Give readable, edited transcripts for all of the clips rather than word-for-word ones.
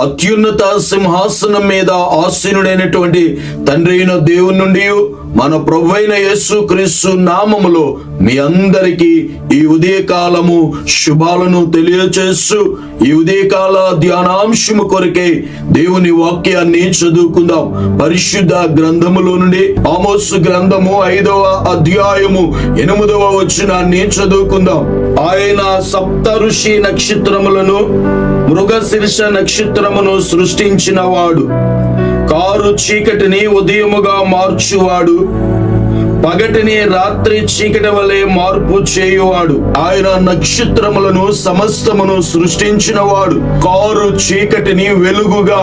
అత్యున్నత సింహాసనం మీద ఆసీనుడైనటువంటి తండ్రి అయిన దేవుని నుండి మన ప్రభువైన యేసుక్రీస్తు నామములో మీ అందరికీ ఈ ఉదయకాలము శుభాలను తెలియచేస్తూ ఈ ఉదయకాల ధ్యానాంశము కొరకే దేవుని వాక్యాన్ని చదువుకుందాం. పరిశుద్ధ గ్రంథములో నుండి ఆమోసు గ్రంథము 5వ అధ్యాయము 8వ వచనాన్ని చదువుకుందాం. ఆయన సప్త ఋషి నక్షత్రములను మృగశీర్ష నక్షత్రమును సృష్టించిన వాడు, కారు చీకటిని ఉదయముగా మార్చువాడు, పగటిని రాత్రి చీకటి వలె మార్పు చేయువాడు. ఆయన నక్షత్రములను సమస్తమును సృష్టించిన వాడు, కారు చీకటిని వెలుగుగా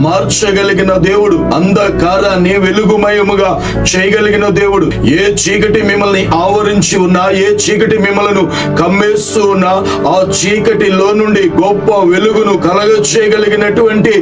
మార్చగలిగిన దేవుడు, అంధకారాన్ని వెలుగుమయముగా చేయగలిగిన దేవుడు. ఏ చీకటి మిమ్మల్ని ఆవరించి ఉన్నా, ఏ చీకటి మిమ్మల్ని కమ్మేస్తూ ఉన్నా, ఆ చీకటిలో నుండి గొప్ప వెలుగును కలగ చేయగలిగినటువంటి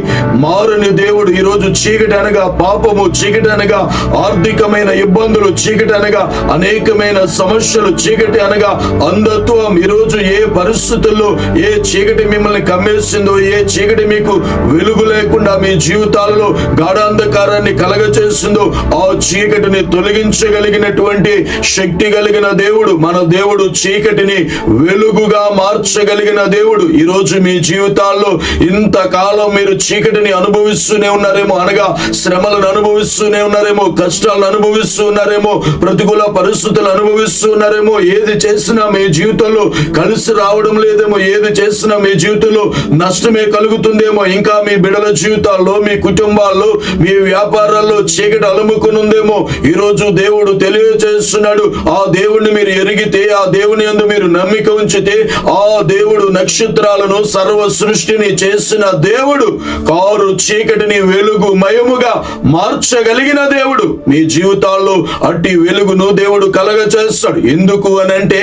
మారుని దేవుడు. ఈరోజు చీకటి అనగా పాపము, చీకటి అనగా ఆర్థికమైన ఇబ్బందులు, చీకటి అనగా అనేకమైన సమస్యలు, చీకటి అనగా అంధత్వం. ఈరోజు ఏ పరిస్థితుల్లో ఏ చీకటి మిమ్మల్ని కమ్మేసిందో, ఏ చీకటి మీకు వెలుగు లేకుండా మీ జీవితాల్లో గాఢాంధకారాన్ని కలగచేసిందో, ఆ చీకటిని తొలగించగలిగినటువంటి శక్తి కలిగిన దేవుడు మన దేవుడు. చీకటిని వెలుగుగా మార్చగలిగిన దేవుడు. ఈరోజు మీ జీవితాల్లో ఇంతకాలం మీరు చీకటిని అనుభవిస్తూనే ఉన్నారేమో, అనగా శ్రమలను అనుభవిస్తూనే ఉన్నారేమో, కష్టాలను అనుభవిస్తూ ఉన్నారేమో, ప్రతికూల పరిస్థితులు అనుభవిస్తూ ఉన్నారేమో. ఏది చేసినా మీ జీవితంలో కలిసి రావడం లేదేమో, ఏది చేసినా మీ జీవితంలో నష్టమే కలుగుతుందేమో. ఇంకా మీ బిడ్డల జీవితాల్లో, మీ కుటుంబాల్లో, మీ వ్యాపారాల్లో చీకటి అలుముకునుందేమో. ఈరోజు దేవుడు తెలియజేస్తున్నాడు, ఆ దేవుడిని మీరు ఎరిగితే, ఆ దేవుని యందు మీరు నమ్మిక ఉంచితే, ఆ దేవుడు నక్షత్రాలను సర్వ సృష్టిని చేసిన దేవుడు, కారు చీకటిని వెలుగు మయముగా మార్చగలిగిన దేవుడు. మీ జీవితాల్లో అట్టి వెలుగును దేవుడు కలగ చేస్తాడు. ఎందుకు అనంటే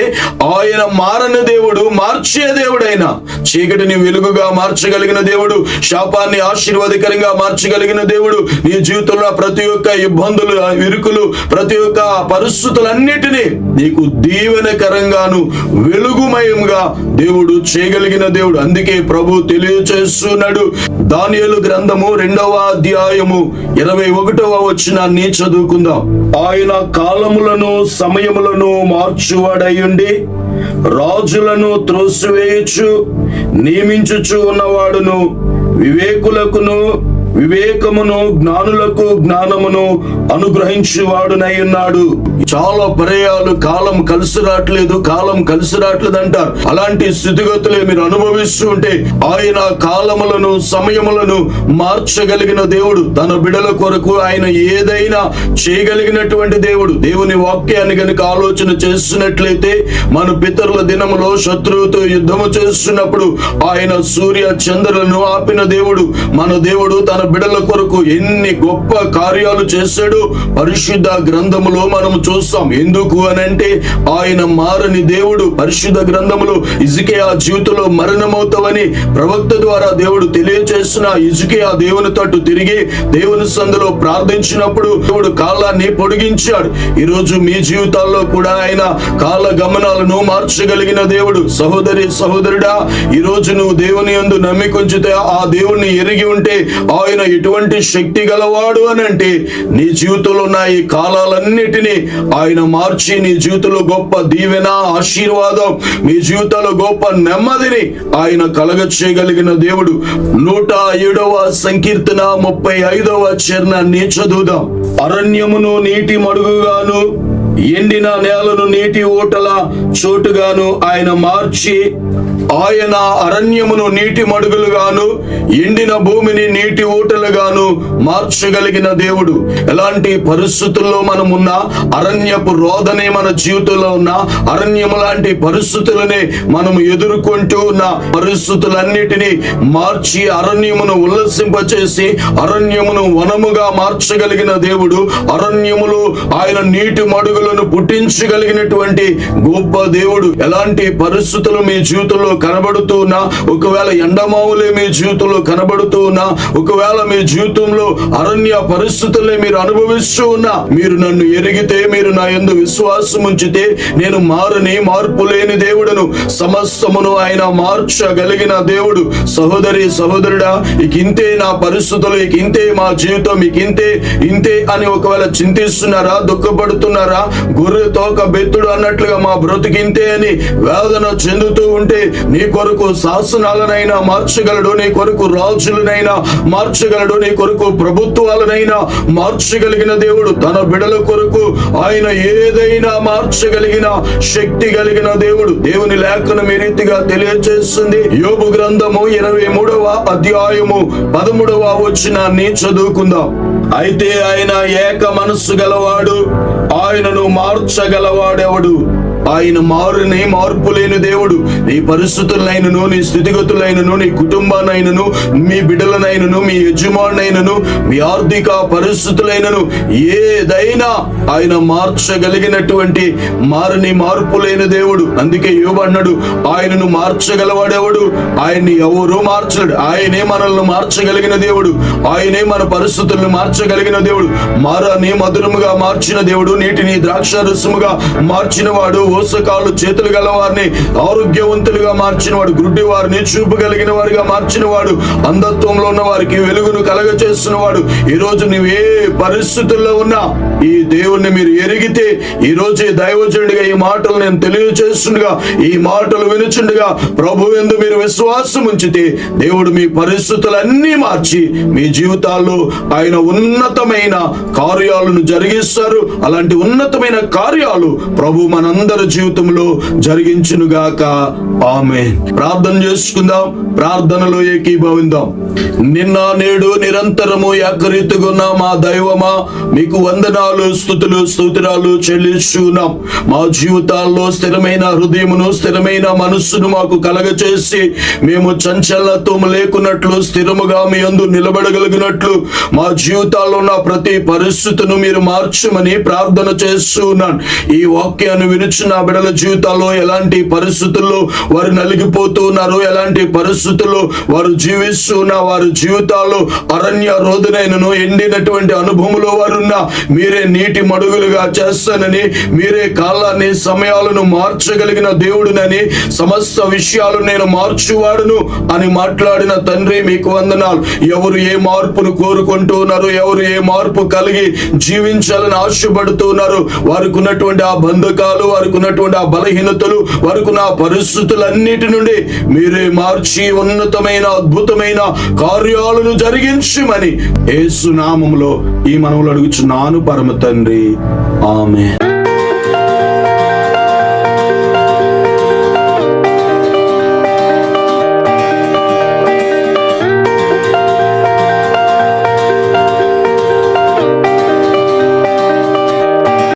ఆయన మారని దేవుడు, మార్చే దేవుడైన, చీకటిని వెలుగుగా మార్చగలిగిన దేవుడు, శాపాన్ని ఆశీర్వాదకరంగా మార్చగలిగిన దేవుడు. నీ జీవితంలో ప్రతి ఒక్క ఇబ్బందులు, ఇరుకులు, ప్రతి ఒక్క పరిస్థితులన్నిటినీ నీకు దీవెనకరంగాను వెలుగుమయంగా దేవుడు చేయగలిగిన దేవుడు. అందుకే ప్రభు తెలియచేస్తున్నాడు. దానియేలు గ్రంథము 2వ అధ్యాయము 21వ వచనాన్ని చదువుకుందాం. ఆయన కాలములను సమయములను మార్చువాడయుండి రాజులను త్రోసివేయచ్చు నియమించుచు ఉన్నవాడును, వివేకులకును వివేకమును, జ్ఞానులకు జ్ఞానమును అనుగ్రహించువాడునై ఉన్నాడు. చాలా పర్యాలు కాలం కలిసి రావట్లేదు, కాలం కలిసి రావట్లేదు అంటారు. అలాంటి స్థితిగతులే మీరు అనుభవిస్తూ ఉంటే ఆయన కాలములను సమయములను మార్చగలిగిన దేవుడు. తన బిడల కొరకు ఆయన ఏదైనా చేయగలిగినటువంటి దేవుడు. దేవుని వాక్యాన్ని గనుక ఆలోచన చేస్తున్నట్లయితే, మన పితరుల దినములో శత్రువుతో యుద్ధము చేస్తున్నప్పుడు ఆయన సూర్య చంద్రులను ఆపిన దేవుడు. మన దేవుడు తన బిడల కొరకు ఎన్ని గొప్ప కార్యాలు చేశాడు పరిశుద్ధ గ్రంథములో మనం చూస్తాం. ఎందుకు అనంటే ఆయన మారని దేవుడు. పరిశుద్ధ గ్రంథములో హిజ్కియా జీవితంలో మరణమవుతావని ప్రవక్త ద్వారా దేవుడు తెలియచేసిన హిజ్కియా దేవుని తట్టు తిరిగి దేవుని సందులో ప్రార్థించినప్పుడు దేవుడు కాలాన్ని పొడిగించాడు. ఈరోజు మీ జీవితాల్లో కూడా ఆయన కాల గమనాలను మార్చగలిగిన దేవుడు. సహోదరి సహోదరుడా, ఈరోజు నువ్వు దేవుని యందు నమ్మిక ఉంచితే, ఆ దేవుణ్ణి ఎరిగి ఉంటే ఆయన ఎటువంటి శక్తి గలవాడు అని అంటే, నీ జీవితంలో ఉన్న ఈ కాలాలన్నిటినీ ఆయన మార్చి నీ జీవితంలో గొప్ప దీవెన, ఆశీర్వాదం, మీ జీవితంలో గొప్ప నెమ్మదిని ఆయన కలగ చేయగలిగిన దేవుడు. 107వ సంకీర్తన 35వ చరణాన్ని చదువుదాం. అరణ్యమును నీటి మడుగుగాను, ఎండిన నేలను నీటి ఊటల చోటుగాను ఆయన మార్చి, ఆయన అరణ్యమును నీటి మడుగులుగాను, ఎండిన భూమిని నీటి ఊటలుగాను మార్చగలిగిన దేవుడు. ఎలాంటి పరిస్థితుల్లో మనం ఉన్నా, అరణ్యపు రోదనే మన జీవితంలో ఉన్న, అరణ్యము లాంటి పరిస్థితులనే మనం ఎదుర్కొంటూ ఉన్న పరిస్థితులన్నిటినీ మార్చి అరణ్యమును ఉల్లసింపచేసి అరణ్యమును వనముగా మార్చగలిగిన దేవుడు. అరణ్యములో ఆయన నీటి మడుగులను పుట్టించగలిగినటువంటి గొప్ప దేవుడు. ఎలాంటి పరిస్థితులు మీ జీవితంలో కనబడుతూ ఉన్నా, ఒకవేళ ఎండమావులే మీ జీవితంలో కనబడుతూ ఉన్నా, ఒకవేళ మీ జీవితంలో అరణ్య పరిస్థితుల్ని మీరు అనుభవిస్తూ ఉన్నా, మీరు నన్ను ఎరిగితే, మీరు నా యందు విశ్వాసం ఉంచితే, నేను మారని మార్పు లేని దేవుడును, సమస్తమును ఆయన మార్చగలిగిన దేవుడు. సహోదరి సహోదరుడా, ఇంతే నా పరిస్థితులు, ఇంతే మా జీవితం, ఇంతే అని ఒకవేళ చింతిస్తున్నారా, దుఃఖపడుతున్నారా, గొర్రె తోక బెత్తుడు అన్నట్లుగా మా బ్రతుకింతే అని వేదన చెందుతూ ఉంటే, నీ కొరకు శాసనాలనైనా మార్చగలడు, నీ కొరకు రాజులనైనా మార్చగలడు, నీ కొరకు ప్రభుత్వాలనైనా మార్చగలిగిన దేవుడు. తన బిడల కొరకు ఆయన ఏదైనా మార్చగలిగిన శక్తి కలిగిన దేవుడు. దేవుని లేఖనం ఈ రీతిగా తెలియజేస్తుంది. యోబు గ్రంథము 23వ అధ్యాయము 13వ వచనాన్ని చదువుకుందాం. అయితే ఆయన ఏక మనస్సు గలవాడు, ఆయనను మార్చగలవాడెవడు? ఆయన మారుని మార్పు లేని దేవుడు. నీ పరిస్థితులైనను, నీ స్థితిగతులైనను, నీ కుటుంబానైనను, మీ బిడ్డలనైనను, మీ యజమానైనను, మీ ఆర్థిక పరిస్థితులైనను ఏదైనా ఆయన మార్చగలిగినటువంటి మారని మార్పు లేని దేవుడు. అందుకే యోబు అన్నాడు, ఆయనను మార్చగలవాడెవడు? ఆయన్ని ఎవరు మార్చలేడు. ఆయనే మనల్ని మార్చగలిగిన దేవుడు. ఆయనే మన పరిస్థితులను మార్చగలిగిన దేవుడు. మారని మధురముగా మార్చిన దేవుడు, నీటిని ద్రాక్షారసముగా మార్చిన వాడు, ఓసకాళ్ళు చేతులు గల వారిని ఆరోగ్యవంతులుగా మార్చిన వాడు, గుడ్డి వారిని చూపు కలిగిన వారిగా మార్చిన వాడు, అంధత్వంలో ఉన్న వారికి వెలుగును కలగచేస్తున్న వాడు. ఈ రోజు నువ్వు ఏ పరిస్థితుల్లో ఉన్నా ఈ దేవుణ్ణి మీరు ఎరిగితే, ఈ రోజు దైవజనుడిగా ఈ మాటలు నేను తెలియజేస్తుండగా, ఈ మాటలు వినుచుండగా ప్రభు యందు మీరు విశ్వాసం ఉంచితే, దేవుడు మీ పరిస్థితులన్నీ మార్చి మీ జీవితాల్లో ఆయన ఉన్నతమైన కార్యాలను జరిగిస్తారు. అలాంటి ఉన్నతమైన కార్యాలు ప్రభు మనందరి జీవితంలో జరిగించునుగాక. ఆమేన్. ప్రార్థన చేసుకుందాం. ప్రార్థనలో ఏకీభవిద్దాం. నిన్న నేడు నిరంతరము ఏకరీతిగా మా దైవమా, మీకు వందనాలు, స్తుతులు, స్తోత్రాలు చెల్లిస్తున్నాం. మా జీవితాల్లో స్థిరమైన హృదయమును, స్థిరమైన మనస్సును మాకు కలగచేసి, మేము చంచలత్వం లేకున్నట్లు స్థిరముగా మీ యందు నిలబడగలిగినట్లు మా జీవితాల్లో ఉన్న ప్రతి పరిస్థితిని మీరు మార్చమని ప్రార్థన చేస్తున్నాను. ఈ వాక్యాన్ని వినుచున్న బిడ్డల జీవితాల్లో ఎలాంటి పరిస్థితుల్లో వారు నలిగిపోతూ ఉన్నారు, ఎలాంటి పరిస్థితుల్లో వారు జీవిస్తున్న వారి జీవితాల్లో అరణ్య రోధనైనను, ఎండినటువంటి అనుభవంలో వారున్న మీరే నీటి మడుగులుగా చేస్తానని, మీరే కాలాన్ని సమయాలను మార్చగలిగిన దేవుడునని, సమస్త విషయాలు నేను మార్చువాడును అని మాట్లాడిన తండ్రి మీకు వందనాలు. ఎవరు ఏ మార్పును కోరుకుంటూ ఉన్నారు, ఎవరు ఏ మార్పు కలిగి జీవించాలని ఆశపడుతూ ఉన్నారు, వారికి ఉన్నటువంటి ఆ బంధకాలు, వారికి ఉన్నటువంటి ఆ బలహీనతలు, వారికి ఉన్న పరిస్థితులన్నిటి నుండి మీరే మార్చి ఉన్నతమైన అద్భుతమైన కార్యాలను జరిగించమని యేసు నామములో ఈ మనవులు అడుగుచున్నాను పరమ తండ్రి. ఆమేన్.